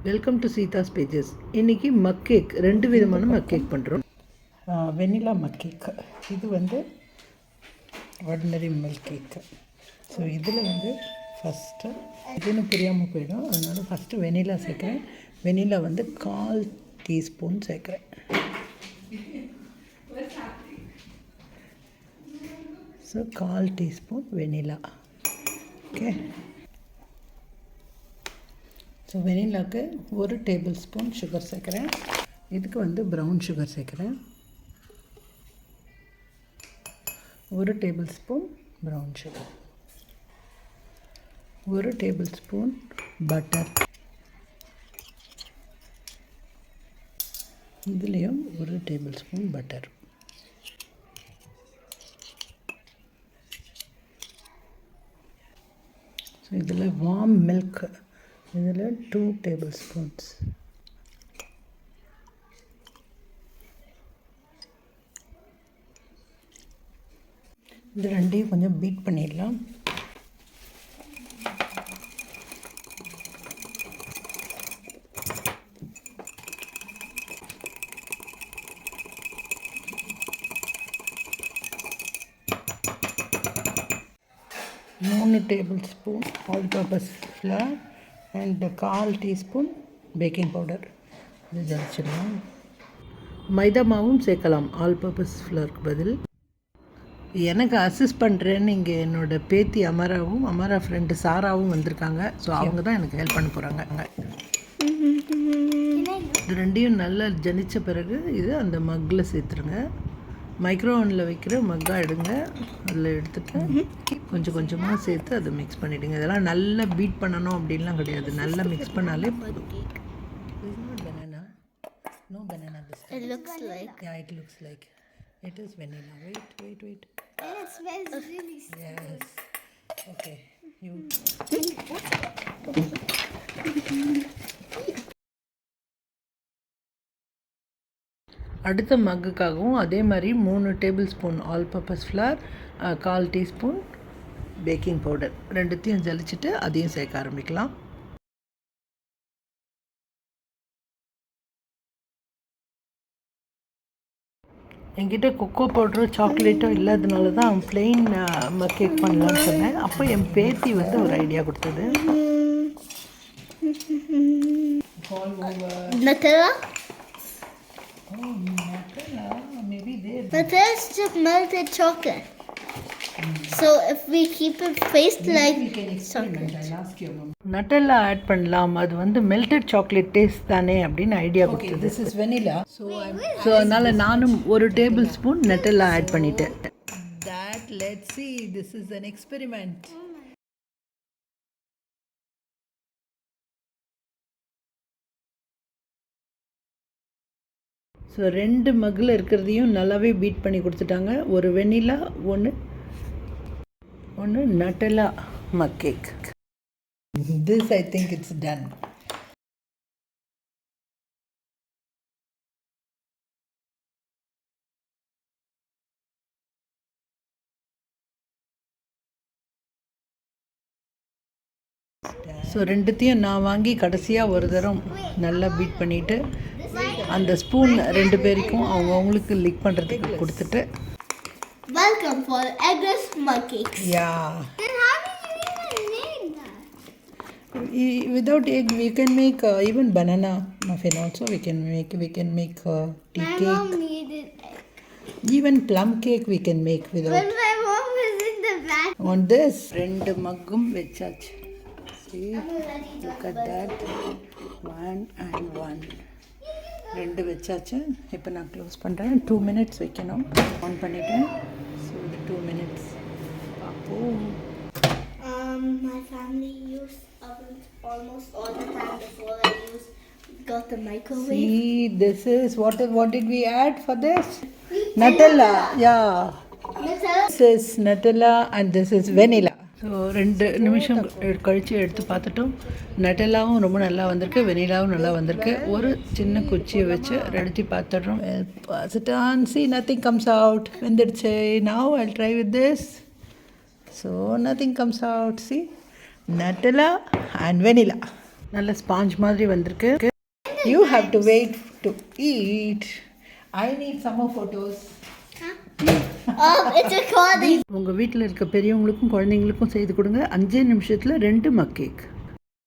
Welcome to Seetha's pages. இன்றைக்கி மக் cake, 2 விதமான மக் cake பண்ணுறோம். வெனிலா மக் கேக், இது வந்து ஆர்டினரி மில்க் கேக்கு. ஸோ இதில் வந்து ஃபஸ்ட்டு இதுன்னு புரியாமல் போயிடும், அதனால் ஃபஸ்ட்டு வெனிலா சேர்க்குறேன். வெனிலா வந்து 1/4 டீஸ்பூன் சேர்க்குறேன். So 1/4 teaspoon vanilla. Okay, so வெனிலாவுக்கு 1 டேபிள் ஸ்பூன் சுகர் சேர்க்குறேன். இதுக்கு வந்து ப்ரௌன் சுகர் சேர்க்குறேன். 1 tablespoon brown sugar. 1 tablespoon butter. இதுலேயும் 1 டேபிள் ஸ்பூன் பட்டர். ஸோ இதில் வார்ம் மில்க், இதில் 2 டேபிள் ஸ்பூன்ஸ். இது ரெண்டையும் கொஞ்சம் பீட் பண்ணிடலாம். மூணு table spoon all purpose flower and 1/4 teaspoon baking powder. இது ஜலிச்சிடலாம். மைதா மாவும் சேர்க்கலாம் ஆல் பர்பஸ் ஃப்ளவருக்கு பதில். எனக்கு அசிஸ்ட் பண்ணுறேன்னு இங்கே என்னோடய பேத்தி அமராவும் அமரா ஃப்ரெண்டு சாராவும் வந்திருக்காங்க. ஸோ அவங்க தான் எனக்கு ஹெல்ப் பண்ண போகிறாங்க. இது ரெண்டையும் நல்லா ஜனித்த பிறகு இது அந்த மக்கில் சேர்த்துருங்க. மைக்ரோவனில் வைக்கிற மக்காக எடுங்க. அதில் எடுத்துகிட்டு கொஞ்சம் கொஞ்சமாக சேர்த்து அதை மிக்ஸ் பண்ணிவிடுங்க. இதெல்லாம் நல்லா பீட் பண்ணணும் அப்படின்லாம் கிடையாது, நல்லா மிக்ஸ் பண்ணாலே போதும். banana. No banana this time. It looks like. Yeah, it looks like. It is vanilla. Wait. And it smells really sweet. Yes. Okay. You. அடுத்த மக்குக்காகவும் அதே மாதிரி 3 table spoon all purpose flower, 1/4 teaspoon baking powder, ரெண்டுத்தையும் ஜலிச்சுட்டு அதையும் சேர்க்க ஆரம்பிக்கலாம். என்கிட்ட கொக்கோ பவுடரோ சாக்லேட்டோ இல்லாததுனால தான் ப்ளெயின் மக் கேக் பண்ணலான்னு சொன்னேன். அப்போ என் பேத்தி வந்து ஒரு ஐடியா கொடுத்தது. Nutella? Oh, Nutella. Maybe they. Nutella is just melted chocolate. So if we keep it placed like we can experiment. chocolate. I'll ask your mom. Nutella add பண்ணலாம், அது வந்து மெல்டட் சாக்லேட் டேஸ்ட் தானே அப்படின்னு idea கொடுத்தது. This is vanilla. So அதனால் நானும் 1 tablespoon Nutella add பண்ணிட்டேன். That let's see, this is an experiment. So 2 மக்கில் இருக்கிறதையும் நல்லாவே பீட் பண்ணி கொடுத்துட்டாங்க. ஒரு வெனிலா, ஒன்று Nutella mug cake. This I think it's done. So ரெண்டுத்தையும் நான் வாங்கி கடைசியாக ஒரு தரம் நல்லா பீட் பண்ணிவிட்டு அந்த ஸ்பூன் 2 பேருக்கும் அவங்களுக்கு லிக் பண்ணுறதுக்கு கொடுத்துட்டு. Welcome for eggless mug cakes. Yeah. Then how did you even make that? Without egg we can make even banana muffin also. We can make tea My cake. mom needed egg. Even plum cake we can make without. When my mom was in the back. On this 2 மக்கும் வெச்சாச்சு. See, I'm look at that. 1 and 1. 2 வச்சாச்சு. இப்போ நான் close பண்ணுறேன். 2 minutes வைக்கணும். On பண்ணிட்டேன். So 2 minutes. அப்போது My family used ovens almost all the time before I got the microwave. see, this is what did we add for this? Nutella. Yeah. Nutella. This is Nutella and this is vanilla. So 2 நிமிஷம் கழித்து எடுத்து பார்த்துட்டோம். நட்டெல்லாவும் ரொம்ப நல்லா வந்திருக்கு, வெனிலாவும் நல்லா வந்திருக்கு. ஒரு சின்ன குச்சியை வச்சு ரெடுத்தி பார்த்துடுறோம். Pass it on. See, nothing comes out. வெந்துடுச்சு. Now I'll try with this. So nothing comes out. See, Nutella and vanilla. நல்ல ஸ்பாஞ்ச் மாதிரி வந்திருக்கு. You have to wait to eat. I need some more photos. It's recording. உங்கள் வீட்டில் இருக்க பெரியவங்களுக்கும் குழந்தைங்களுக்கும் செய்து கொடுங்க. 5 நிமிஷத்தில் 2 மக் கேக்.